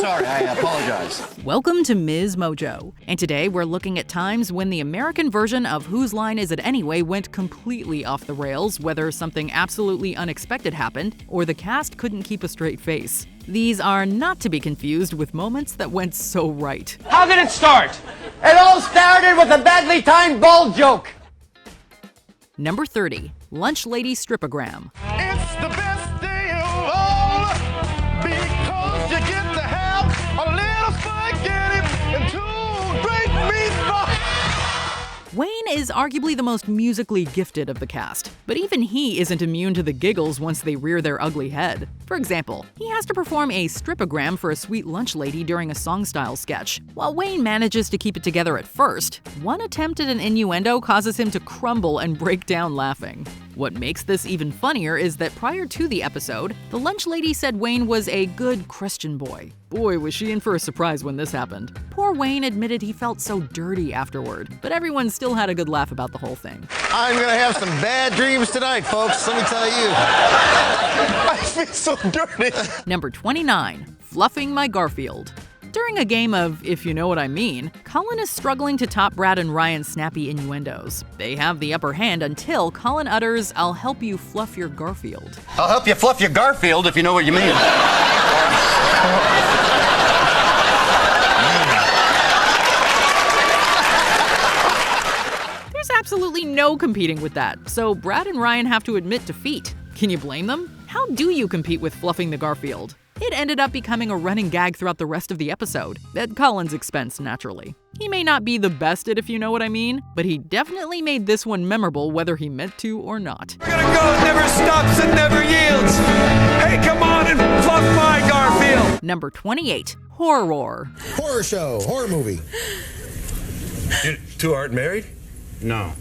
sorry. I apologize. Welcome to MsMojo, and today we're looking at times when the American version of Whose Line Is It Anyway went completely off the rails, whether something absolutely unexpected happened, or the cast couldn't keep a straight face. These are not to be confused with moments that went so right. How did it start? It all started with a badly timed ball joke. Number 30. Lunch Lady Stripogram. It's the best day of all because you get to have a little spaghetti and two great meatballs. Wayne is arguably the most musically gifted of the cast, but even he isn't immune to the giggles once they rear their ugly head. For example, he has to perform a stripogram for a sweet lunch lady during a song-style sketch. While Wayne manages to keep it together at first, one attempt at an innuendo causes him to crumble and break down laughing. What makes this even funnier is that prior to the episode, the lunch lady said Wayne was a good Christian boy. Boy, was she in for a surprise when this happened. Poor Wayne admitted he felt so dirty afterward, but everyone still had a good laugh about the whole thing. I'm gonna have some bad dreams tonight, folks. Let me tell you. I feel so dirty. Number 29. Fluffing My Garfield. During a game of If You Know What I Mean, Colin is struggling to top Brad and Ryan's snappy innuendos. They have the upper hand until Colin utters, "I'll help you fluff your Garfield." I'll help you fluff your Garfield if you know what you mean. There's absolutely no competing with that, so Brad and Ryan have to admit defeat. Can you blame them? How do you compete with fluffing the Garfield? It ended up becoming a running gag throughout the rest of the episode, at Colin's expense, naturally. He may not be the best at If You Know What I Mean, but he definitely made this one memorable whether he meant to or not. We're gonna go, it never stops and never yields. Hey, come on and fluff my Garfield. Number 28. Horror. Horror show, horror movie. You two aren't married? No.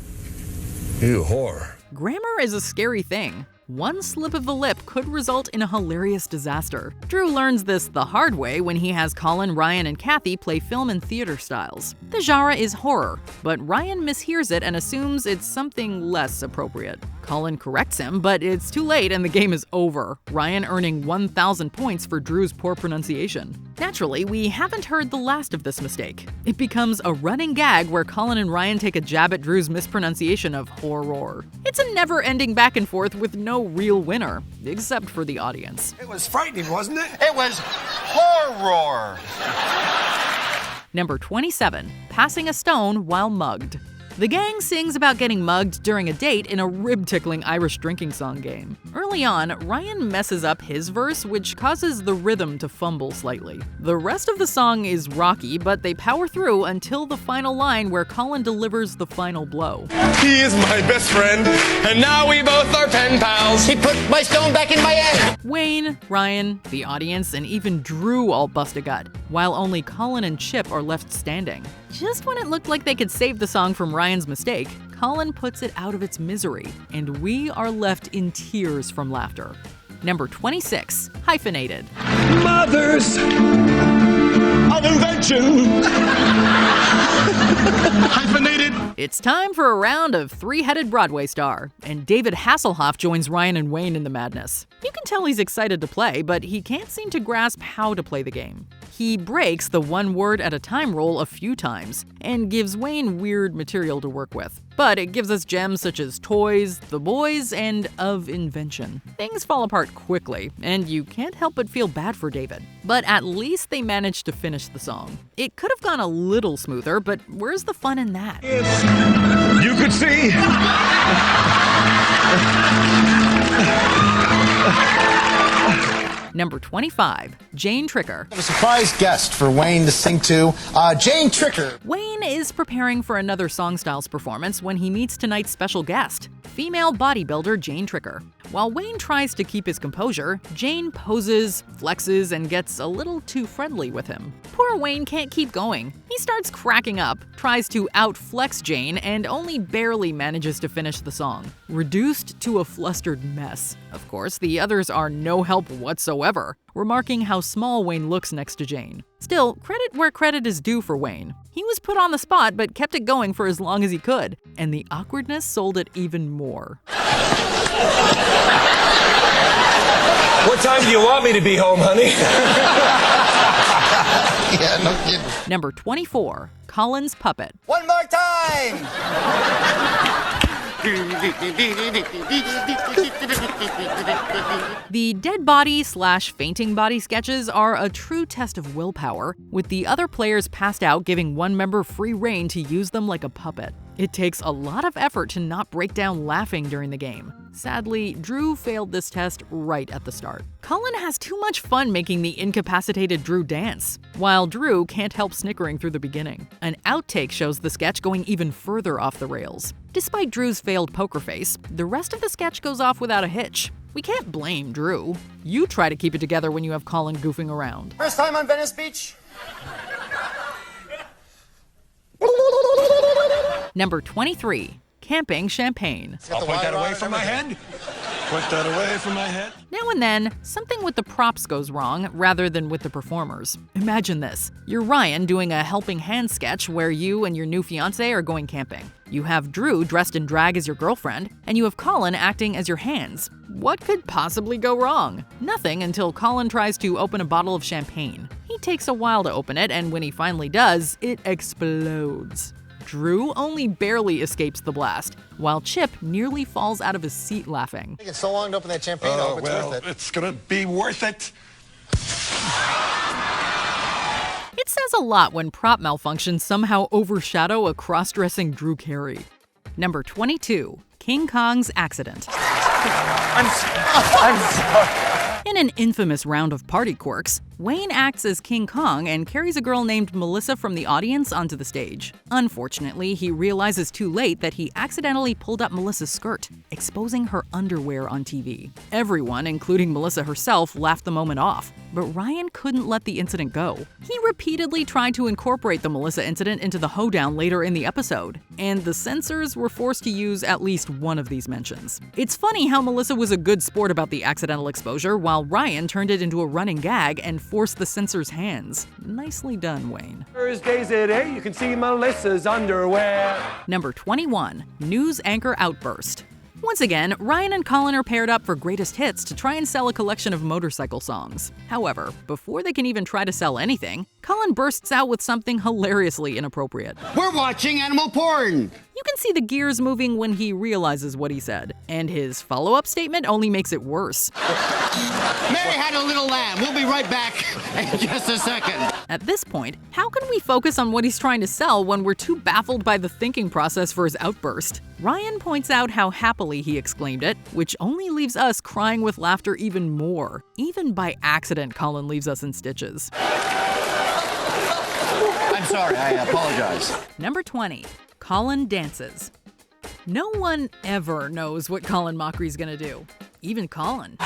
You whore. Grammar is a scary thing. One slip of the lip could result in a hilarious disaster. Drew learns this the hard way when he has Colin, Ryan, and Kathy play film and theater styles. The genre is horror, but Ryan mishears it and assumes it's something less appropriate. Colin corrects him, but it's too late and the game is over, Ryan earning 1,000 points for Drew's poor pronunciation. Naturally, we haven't heard the last of this mistake. It becomes a running gag where Colin and Ryan take a jab at Drew's mispronunciation of horror. It's a never-ending back and forth with no real winner, except for the audience. It was frightening, wasn't it? It was horror. Number 27. Passing a stone while mugged. The gang sings about getting mugged during a date in a rib-tickling Irish drinking song game. Early on, Ryan messes up his verse, which causes the rhythm to fumble slightly. The rest of the song is rocky, but they power through until the final line where Colin delivers the final blow. He is my best friend, and now we both are pen pals. He put my stone back in my head. Wayne, Ryan, the audience, and even Drew all bust a gut, while only Colin and Chip are left standing. Just when it looked like they could save the song from Ryan's mistake, Colin puts it out of its misery, and we are left in tears from laughter. Number 26. Hyphenated. Mothers of invention. Hyphenated. It's time for a round of three-headed Broadway star, and David Hasselhoff joins Ryan and Wayne in the madness. You can tell he's excited to play, but he can't seem to grasp how to play the game. He breaks the one word at a time rule a few times, and gives Wayne weird material to work with. But it gives us gems such as toys, the boys, and of invention. Things fall apart quickly, and you can't help but feel bad for David. But at least they managed to finish the song. It could have gone a little smoother, but where's the fun in that? You could see. Number 25. Jane Tricker. A surprise guest for Wayne to sing to, Jane Tricker. Wayne is preparing for another Song Styles performance when he meets tonight's special guest, female bodybuilder Jane Tricker. While Wayne tries to keep his composure, Jane poses, flexes, and gets a little too friendly with him. Poor Wayne can't keep going. He starts cracking up, tries to outflex Jane, and only barely manages to finish the song, reduced to a flustered mess. Of course, the others are no help whatsoever, remarking how small Wayne looks next to Jane. Still, credit where credit is due for Wayne. He was put on the spot but kept it going for as long as he could, and the awkwardness sold it even more. What time do you want me to be home, honey? Yeah, no kidding. Number 24, Colin's puppet. One more time! The dead body / fainting body sketches are a true test of willpower, with the other players passed out giving one member free rein to use them like a puppet. It takes a lot of effort to not break down laughing during the game. Sadly, Drew failed this test right at the start. Colin has too much fun making the incapacitated Drew dance, while Drew can't help snickering through the beginning. An outtake shows the sketch going even further off the rails. Despite Drew's failed poker face, the rest of the sketch goes off without a hitch. We can't blame Drew. You try to keep it together when you have Colin goofing around. First time on Venice Beach? Number 23, Camping Champagne. I'll point that away from my head. Point that away from my head. Now and then, something with the props goes wrong rather than with the performers. Imagine this. You're Ryan doing a helping hand sketch where you and your new fiancé are going camping. You have Drew dressed in drag as your girlfriend, and you have Colin acting as your hands. What could possibly go wrong? Nothing until Colin tries to open a bottle of champagne. He takes a while to open it, and when he finally does, it explodes. Drew only barely escapes the blast, while Chip nearly falls out of his seat laughing. It's so long to open that champagne. I hope it's worth it. It's gonna be worth it. It says a lot when prop malfunctions somehow overshadow a cross-dressing Drew Carey. Number 22, King Kong's accident. I'm sorry. In an infamous round of party quirks, Wayne acts as King Kong and carries a girl named Melissa from the audience onto the stage. Unfortunately, he realizes too late that he accidentally pulled up Melissa's skirt, exposing her underwear on TV. Everyone, including Melissa herself, laughed the moment off, but Ryan couldn't let the incident go. He repeatedly tried to incorporate the Melissa incident into the Hoedown later in the episode, and the censors were forced to use at least one of these mentions. It's funny how Melissa was a good sport about the accidental exposure, while Ryan turned it into a running gag and forced the censor's hands. Nicely done, Wayne. Thursdays at 8, you can see Melissa's underwear. Number 21, News Anchor Outburst. Once again, Ryan and Colin are paired up for greatest hits to try and sell a collection of motorcycle songs. However, before they can even try to sell anything, Colin bursts out with something hilariously inappropriate. We're watching animal porn. You can see the gears moving when he realizes what he said, and his follow-up statement only makes it worse. Mary had a little lamb. We'll be right back in just a second. At this point, how can we focus on what he's trying to sell when we're too baffled by the thinking process for his outburst? Ryan points out how happily he exclaimed it, which only leaves us crying with laughter even more. Even by accident, Colin leaves us in stitches. I'm sorry. I apologize. Number 20, Colin dances. No one ever knows what Colin Mochrie's gonna do. Even Colin.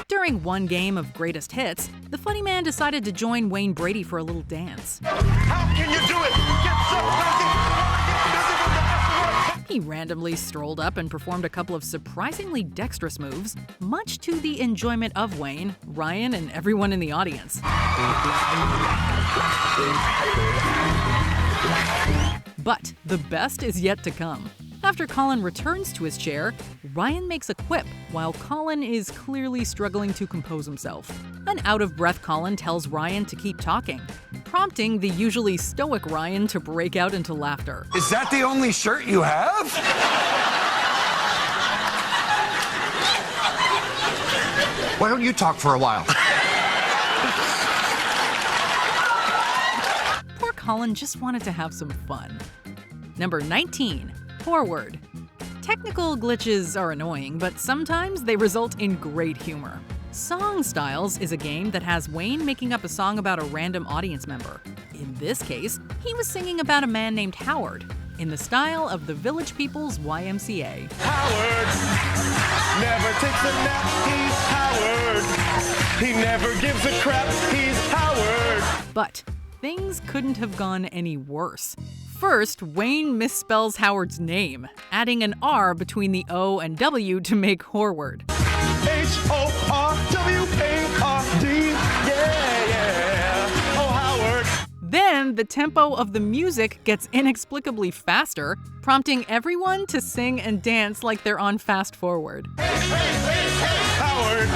During one game of Greatest Hits, the funny man decided to join Wayne Brady for a little dance. How can you do it? Get so busy. He randomly strolled up and performed a couple of surprisingly dexterous moves, much to the enjoyment of Wayne, Ryan, and everyone in the audience. But the best is yet to come. After Colin returns to his chair, Ryan makes a quip while Colin is clearly struggling to compose himself. An out-of-breath Colin tells Ryan to keep talking, prompting the usually stoic Ryan to break out into laughter. Is that the only shirt you have? Why don't you talk for a while? Poor Colin just wanted to have some fun. Number 19, Forward. Technical glitches are annoying, but sometimes they result in great humor. Song Styles is a game that has Wayne making up a song about a random audience member. In this case, he was singing about a man named Howard, in the style of the Village People's YMCA. Howard never takes a nap. He's Howard. He never gives a crap. He's Howard. But things couldn't have gone any worse. First, Wayne misspells Howard's name, adding an R between the O and W to make Horward. H-O-R-W-A-R-D. Yeah. Oh, Howard. Then the tempo of the music gets inexplicably faster, prompting everyone to sing and dance like they're on fast forward. Howard.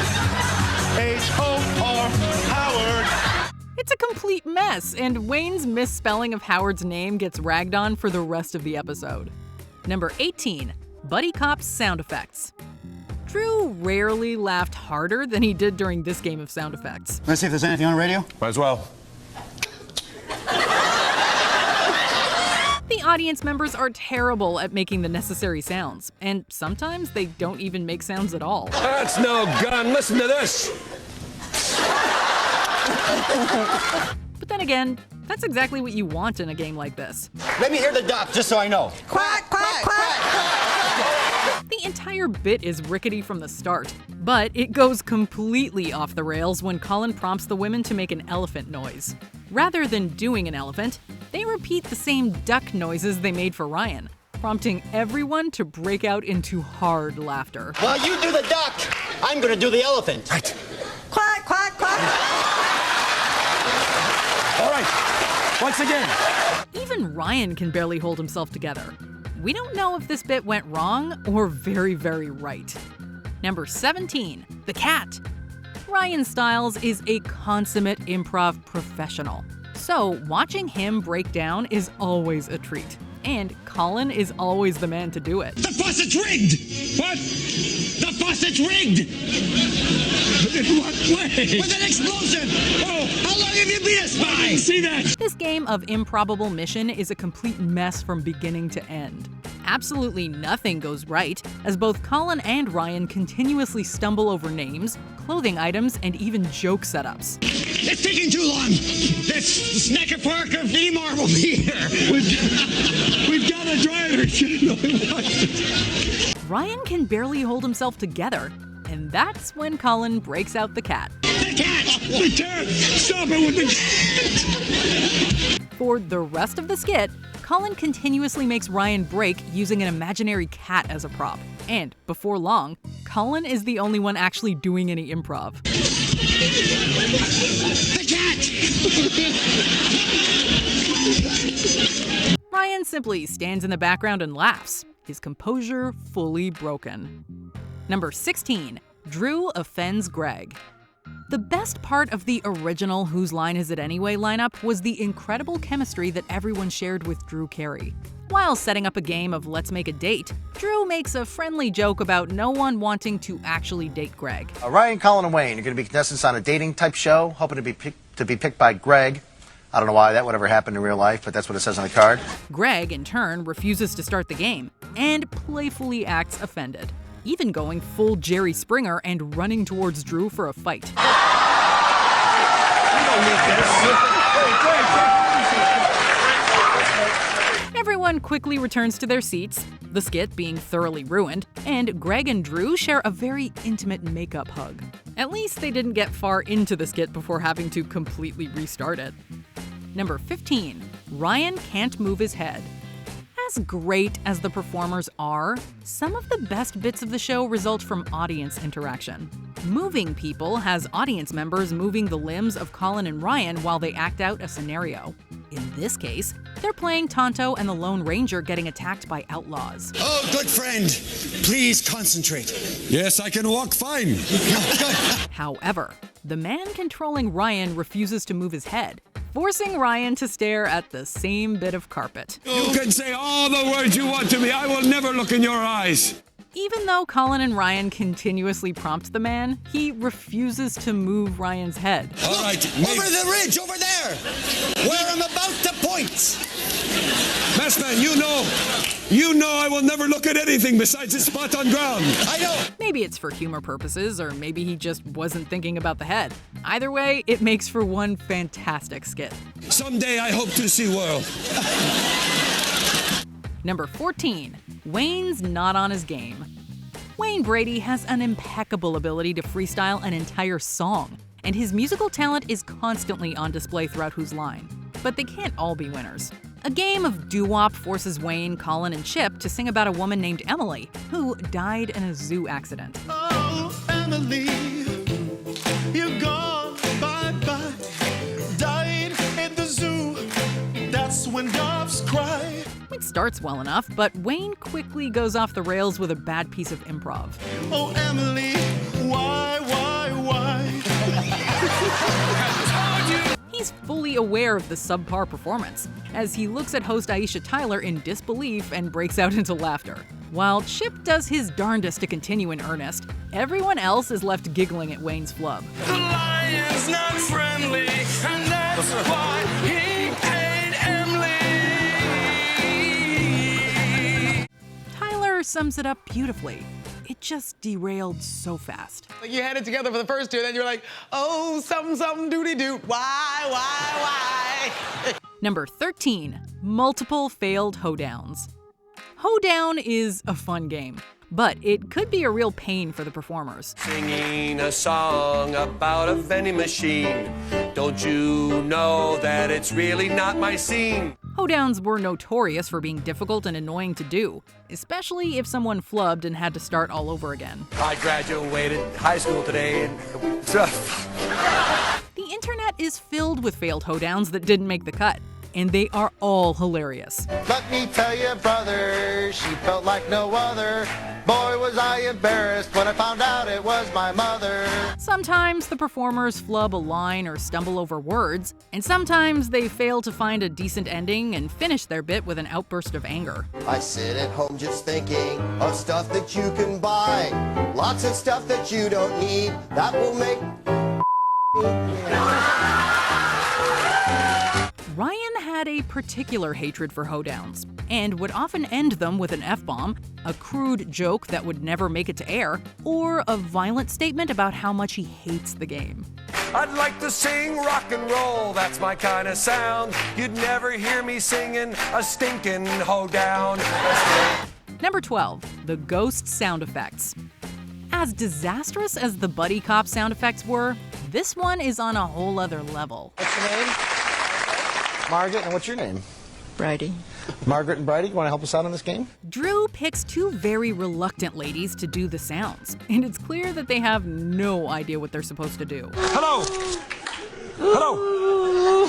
H-O-R. Howard. It's a complete mess, and Wayne's misspelling of Howard's name gets ragged on for the rest of the episode. Number 18, Buddy Cop's sound effects. Drew rarely laughed harder than he did during this game of sound effects. Let's see if there's anything on the radio. Might as well. The audience members are terrible at making the necessary sounds, and sometimes they don't even make sounds at all. That's no gun. Listen to this. But then again, that's exactly what you want in a game like this. Let me hear the duck, just so I know. Quack, quack, quack. The entire bit is rickety from the start, but it goes completely off the rails when Colin prompts the women to make an elephant noise. Rather than doing an elephant, they repeat the same duck noises they made for Ryan, prompting everyone to break out into hard laughter. While you do the duck, I'm gonna do the elephant. Right. Quack, quack, quack. All right. Once again. Even Ryan can barely hold himself together. We don't know if this bit went wrong or very, very right. Number 17, the cat. Ryan Stiles is a consummate improv professional, so watching him break down is always a treat. And Colin is always the man to do it. The faucet's rigged! What? The faucet's rigged! In what way? With an explosion! Oh, how long have you been a spy? I didn't see that! This game of improbable mission is a complete mess from beginning to end. Absolutely nothing goes right, as both Colin and Ryan continuously stumble over names, clothing items, and even joke setups. It's taking too long! This snacker Parker V-Mar will be here! We've got a driver! Ryan can barely hold himself together, and that's when Colin breaks out the cat. The cat! The cat! Stop it with the cat! For the rest of the skit, Colin continuously makes Ryan break using an imaginary cat as a prop. And before long, Colin is the only one actually doing any improv. The cat! Ryan simply stands in the background and laughs, his composure fully broken. Number 16, Drew offends Greg. The best part of the original Whose Line Is It Anyway lineup was the incredible chemistry that everyone shared with Drew Carey. While setting up a game of Let's Make a Date, Drew makes a friendly joke about no one wanting to actually date Greg. Ryan, Colin, and Wayne are going to be contestants on a dating type show, hoping to be picked by Greg. I don't know why that would ever happen in real life, but that's what it says on the card. Greg, in turn, refuses to start the game and playfully acts offended, even going full Jerry Springer and running towards Drew for a fight. Everyone quickly returns to their seats, the skit being thoroughly ruined, and Greg and Drew share a very intimate makeup hug. At least they didn't get far into the skit before having to completely restart it. Number 15, Ryan can't move his head. As great as the performers are, some of the best bits of the show result from audience interaction. Moving People has audience members moving the limbs of Colin and Ryan while they act out a scenario. In this case, they're playing Tonto and the Lone Ranger getting attacked by outlaws. Oh, good friend. Please concentrate. Yes, I can walk fine. However, the man controlling Ryan refuses to move his head, forcing Ryan to stare at the same bit of carpet. You can say all the words you want to me. I will never look in your eyes. Even though Colin and Ryan continuously prompt the man, he refuses to move Ryan's head. All right, Over the ridge, over there, where I'm about to point. Messman, you know I will never look at anything besides a spot on ground. I know. Maybe it's for humor purposes, or maybe he just wasn't thinking about the head. Either way, it makes for one fantastic skit. Someday I hope to see world. Number 14, Wayne's not on his game. Wayne Brady has an impeccable ability to freestyle an entire song, and his musical talent is constantly on display throughout Whose Line. But they can't all be winners. A game of doo-wop forces Wayne, Colin, and Chip to sing about a woman named Emily, who died in a zoo accident. Oh, Emily, you're gone, bye-bye. Died in the zoo. That's when doves cry. It starts well enough, but Wayne quickly goes off the rails with a bad piece of improv. Oh, Emily, why? He he's fully aware of the subpar performance, as he looks at host Aisha Tyler in disbelief and breaks out into laughter. While Chip does his darndest to continue in earnest, everyone else is left giggling at Wayne's flub. The lion's not friendly, and that's why he ate Emily. Tyler sums it up beautifully. It just derailed so fast. Like you had it together for the first two, and then you're like, oh, something, something, doody-doo. Why? Number 13, multiple failed hoedowns. Hoedown is a fun game, but it could be a real pain for the performers. Singing a song about a vending machine. Don't you know that it's really not my scene? Hoedowns were notorious for being difficult and annoying to do, especially if someone flubbed and had to start all over again. I graduated high school today and The internet is filled with failed hoedowns that didn't make the cut, and they are all hilarious. Let me tell you, brother, she felt like no other. Boy, was I embarrassed when I found out it was my mother. Sometimes the performers flub a line or stumble over words, and sometimes they fail to find a decent ending and finish their bit with an outburst of anger. I sit at home just thinking of stuff that you can buy. Lots of stuff that you don't need that will make Ryan had a particular hatred for hoedowns, and would often end them with an F-bomb, a crude joke that would never make it to air, or a violent statement about how much he hates the game. I'd like to sing rock and roll, that's my kind of sound. You'd never hear me singing a stinking hoedown. Number 12, the ghost sound effects. As disastrous as the buddy cop sound effects were, this one is on a whole other level. What's your name? Margaret, and what's your name? Brady. Margaret and Brady, you want to help us out on this game? Drew picks two very reluctant ladies to do the sounds, and it's clear that they have no idea what they're supposed to do. Hello! Hello!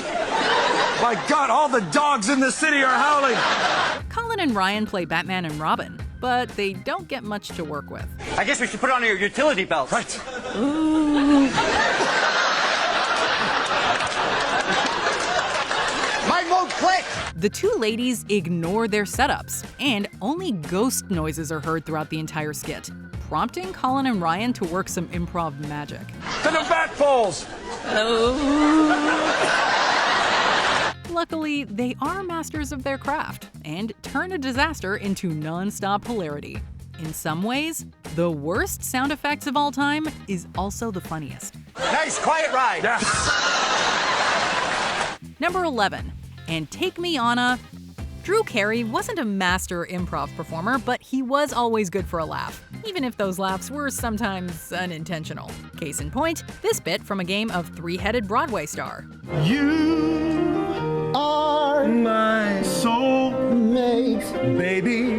My God, all the dogs in the city are howling! Colin and Ryan play Batman and Robin, but they don't get much to work with. I guess we should put on your utility belt. Right. My mode click. The two ladies ignore their setups, and only ghost noises are heard throughout the entire skit, prompting Colin and Ryan to work some improv magic. To the bat poles! Luckily, they are masters of their craft, and turn a disaster into non-stop hilarity. In some ways, the worst sound effects of all time is also the funniest. Nice, quiet ride. Yeah. Number 11, and take me on a... Drew Carey wasn't a master improv performer, but he was always good for a laugh, even if those laughs were sometimes unintentional. Case in point, this bit from a game of Three-Headed Broadway Star. You are my soulmate, baby.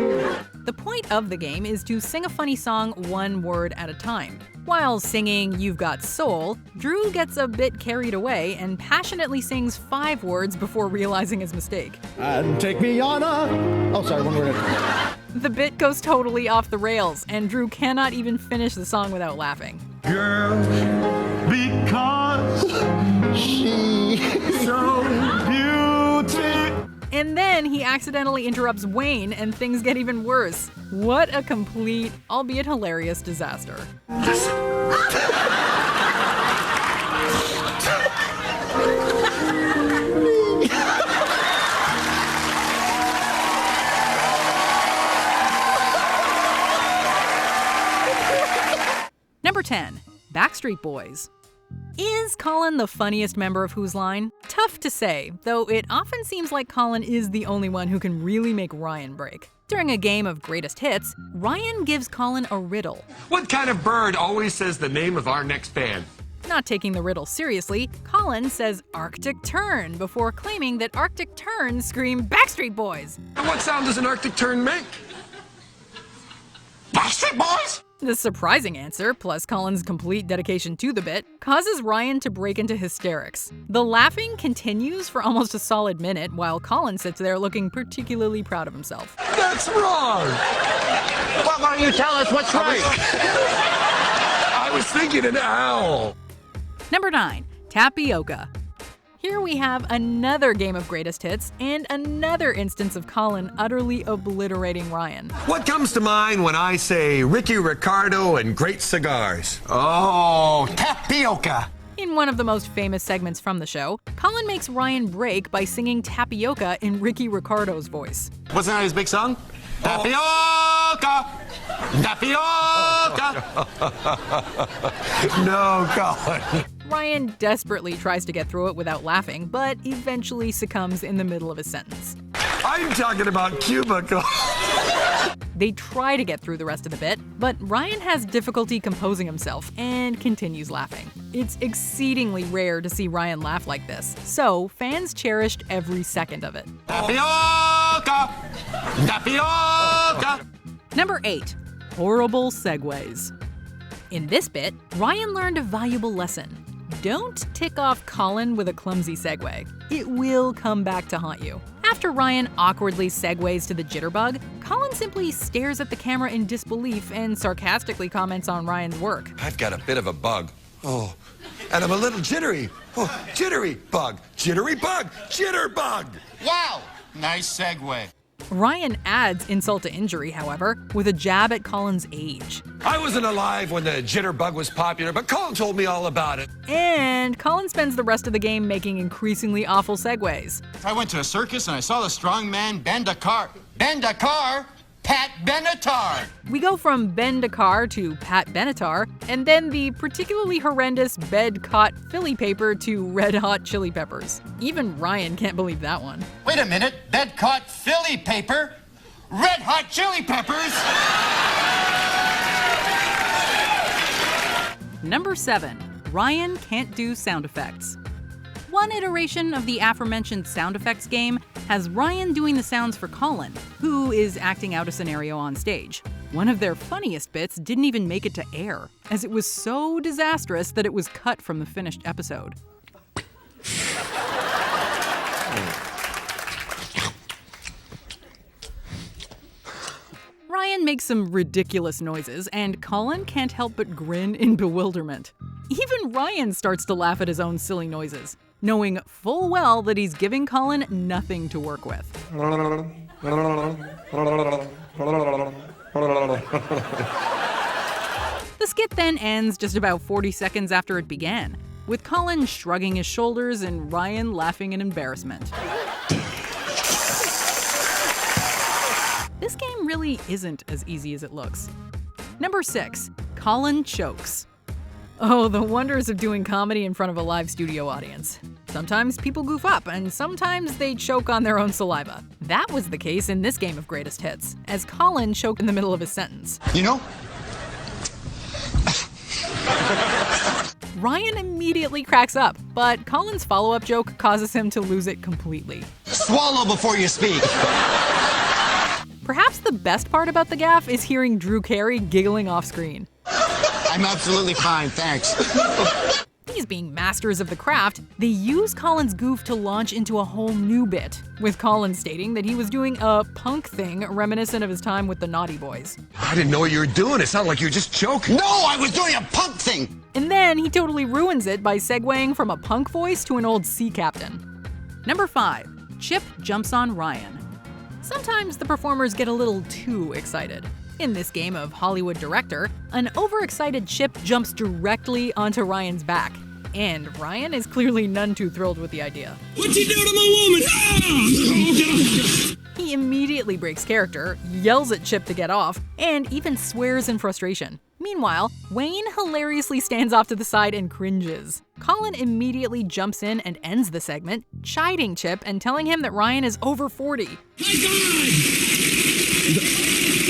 The point of the game is to sing a funny song one word at a time. While singing You've Got Soul, Drew gets a bit carried away and passionately sings 5 words before realizing his mistake. And take me on a... Oh, sorry, one word. The bit goes totally off the rails, and Drew cannot even finish the song without laughing. Girl, because she's so beautiful. And then he accidentally interrupts Wayne and things get even worse. What a complete, albeit hilarious, disaster. Number 10, Backstreet Boys. Is Colin the funniest member of Whose Line? Tough to say, though it often seems like Colin is the only one who can really make Ryan break. During a game of greatest hits, Ryan gives Colin a riddle. What kind of bird always says the name of our next band? Not taking the riddle seriously, Colin says Arctic Tern before claiming that Arctic Terns scream Backstreet Boys. And what sound does an Arctic tern make? Backstreet Boys? The surprising answer, plus Colin's complete dedication to the bit, causes Ryan to break into hysterics. The laughing continues for almost a solid minute while Colin sits there looking particularly proud of himself. That's wrong! Why don't you tell us what's right? I was thinking an owl. Number 9, Tapioca. Here we have another game of greatest hits and another instance of Colin utterly obliterating Ryan. What comes to mind when I say Ricky Ricardo and great cigars? Oh, tapioca. In one of the most famous segments from the show, Colin makes Ryan break by singing Tapioca in Ricky Ricardo's voice. What's the name of his big song? Tapioca! Tapioca! No, Colin. Ryan desperately tries to get through it without laughing, but eventually succumbs in the middle of a sentence. I'm talking about cubicle. They try to get through the rest of the bit, but Ryan has difficulty composing himself and continues laughing. It's exceedingly rare to see Ryan laugh like this, so fans cherished every second of it. Tapioca! Tapioca! Number 8. Horrible segues. In this bit, Ryan learned a valuable lesson. Don't tick off Colin with a clumsy segue. It will come back to haunt you. After Ryan awkwardly segues to the jitterbug, Colin simply stares at the camera in disbelief and sarcastically comments on Ryan's work. I've got a bit of a bug. Oh, and I'm a little jittery. Oh, jittery bug, jitterbug. Wow! Nice segue. Ryan adds insult to injury, however, with a jab at Colin's age. I wasn't alive when the jitterbug was popular, but Colin told me all about it. And Colin spends the rest of the game making increasingly awful segues. I went to a circus and I saw the strong man bend a car. Bend a car? Pat Benatar! We go from bend a car to Pat Benatar, and then the particularly horrendous bed-caught Philly paper to Red Hot Chili Peppers. Even Ryan can't believe that one. Wait a minute. Bed caught Philly paper? Red Hot Chili Peppers? Number 7. Ryan can't do sound effects. One iteration of the aforementioned sound effects game has Ryan doing the sounds for Colin, who is acting out a scenario on stage. One of their funniest bits didn't even make it to air, as it was so disastrous that it was cut from the finished episode. Ryan makes some ridiculous noises, and Colin can't help but grin in bewilderment. Even Ryan starts to laugh at his own silly noises, knowing full well that he's giving Colin nothing to work with. The skit then ends just about 40 seconds after it began, with Colin shrugging his shoulders and Ryan laughing in embarrassment. This game really isn't as easy as it looks. Number 6. Colin chokes. Oh, the wonders of doing comedy in front of a live studio audience. Sometimes people goof up, and sometimes they choke on their own saliva. That was the case in this game of greatest hits, as Colin choked in the middle of his sentence. You know? Ryan immediately cracks up, but Colin's follow-up joke causes him to lose it completely. Swallow before you speak. Perhaps the best part about the gaffe is hearing Drew Carey giggling off-screen. I'm absolutely fine, thanks. These being masters of the craft, they use Colin's goof to launch into a whole new bit, with Colin stating that he was doing a punk thing reminiscent of his time with the Naughty Boys. I didn't know what you were doing. It sounded like you were just choking. No, I was doing a punk thing. And then he totally ruins it by segueing from a punk voice to an old sea captain. Number 5. Chip jumps on Ryan. Sometimes the performers get a little too excited. In this game of Hollywood director, an overexcited Chip jumps directly onto Ryan's back, and Ryan is clearly none too thrilled with the idea. What'd you do to my woman? Ah! He immediately breaks character, yells at Chip to get off, and even swears in frustration. Meanwhile, Wayne hilariously stands off to the side and cringes. Colin immediately jumps in and ends the segment, chiding Chip and telling him that Ryan is over 40. My God!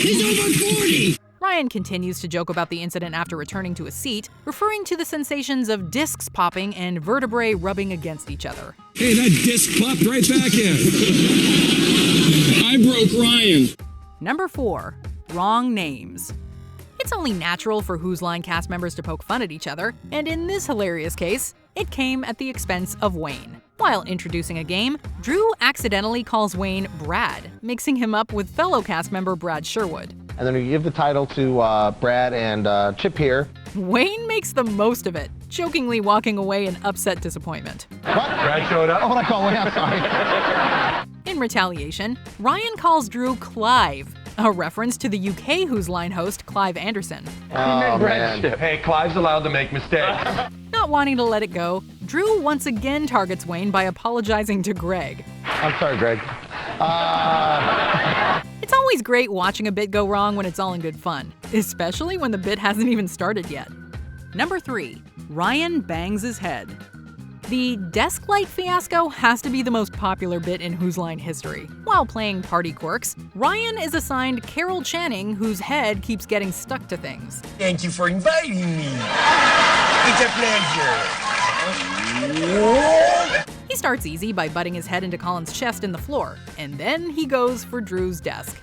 He's over 40! Ryan continues to joke about the incident after returning to his seat, referring to the sensations of discs popping and vertebrae rubbing against each other. Hey, that disc popped right back in. I broke Ryan. Number 4. Wrong names. It's only natural for Whose Line cast members to poke fun at each other, and in this hilarious case, it came at the expense of Wayne. While introducing a game, Drew accidentally calls Wayne Brad, mixing him up with fellow cast member Brad Sherwood. And then we give the title to Brad and Chip here. Wayne makes the most of it, jokingly walking away in upset disappointment. Brad showed up. Oh, what I call Wayne, I'm sorry. In retaliation, Ryan calls Drew Clive, a reference to the UK Whose Line host Clive Anderson. Oh, man. Hey, Clive's allowed to make mistakes. Not wanting to let it go, Drew once again targets Wayne by apologizing to Greg. I'm sorry, Greg. It's always great watching a bit go wrong when it's all in good fun, especially when the bit hasn't even started yet. Number 3. Ryan bangs his head. The desk light fiasco has to be the most popular bit in Whose Line history. While playing Party Quirks, Ryan is assigned Carol Channing, whose head keeps getting stuck to things. Thank you for inviting me. It's a pleasure. He starts easy by butting his head into Colin's chest in the floor, and then he goes for Drew's desk.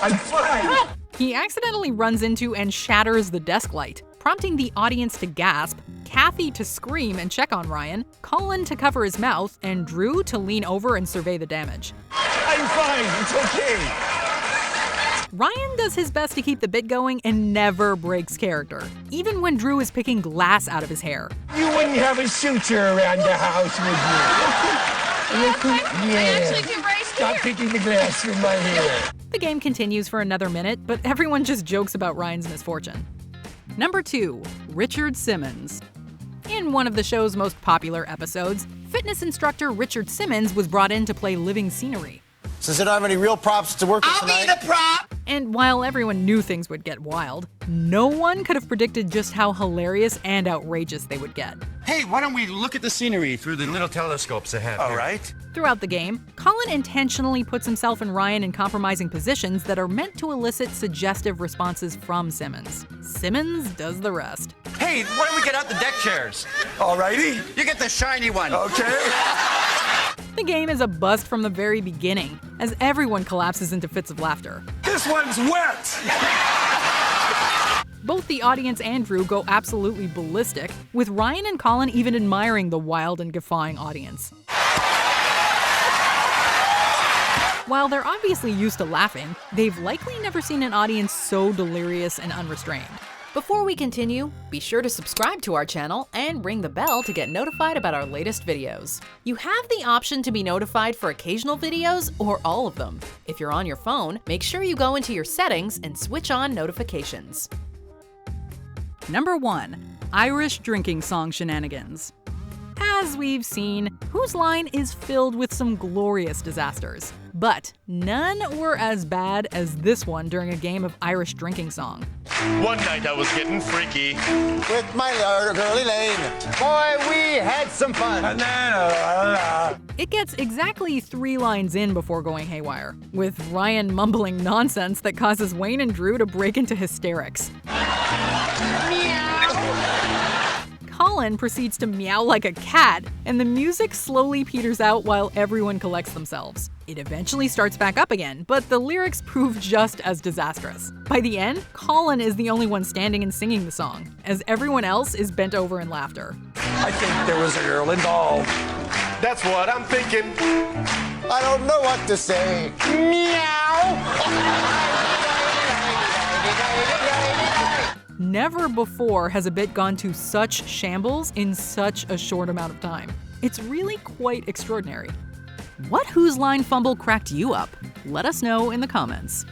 I'm fine. He accidentally runs into and shatters the desk light, prompting the audience to gasp, Kathy to scream and check on Ryan, Colin to cover his mouth, and Drew to lean over and survey the damage. I'm fine. It's okay. Ryan does his best to keep the bit going and never breaks character, even when Drew is picking glass out of his hair. You wouldn't have a suture around the house, would you? I actually do right Stop picking the glass from my hair. The game continues for another minute, but everyone just jokes about Ryan's misfortune. Number 2. Richard Simmons. In one of the show's most popular episodes, fitness instructor Richard Simmons was brought in to play living scenery. Since I don't have any real props to work with tonight. I'll be the prop. And while everyone knew things would get wild, no one could have predicted just how hilarious and outrageous they would get. Hey, why don't we look at the scenery through the little telescopes they have All here? right. Throughout the game, Colin intentionally puts himself and Ryan in compromising positions that are meant to elicit suggestive responses from Simmons. Simmons does the rest. Hey, why don't we get out the deck chairs? All righty. You get the shiny one. Okay. The game is a bust from the very beginning, as everyone collapses into fits of laughter. This one's wet. Both the audience and Drew go absolutely ballistic, with Ryan and Colin even admiring the wild and guffawing audience. While they're obviously used to laughing, they've likely never seen an audience so delirious and unrestrained. Before we continue, be sure to subscribe to our channel and ring the bell to get notified about our latest videos. You have the option to be notified for occasional videos or all of them. If you're on your phone, make sure you go into your settings and switch on notifications. Number 1. Irish drinking song shenanigans. As we've seen, Whose Line is filled with some glorious disasters, but none were as bad as this one during a game of Irish drinking song. One night I was getting freaky. With my girly lane. Boy, we had some fun. It gets exactly 3 lines in before going haywire, with Ryan mumbling nonsense that causes Wayne and Drew to break into hysterics. Colin proceeds to meow like a cat, and the music slowly peters out while everyone collects themselves. It eventually starts back up again, but the lyrics prove just as disastrous. By the end, Colin is the only one standing and singing the song, as everyone else is bent over in laughter. I think there was a girl involved. That's what I'm thinking. I don't know what to say. Never before has a bit gone to such shambles in such a short amount of time. It's really quite extraordinary. What Whose Line fumble cracked you up? Let us know in the comments.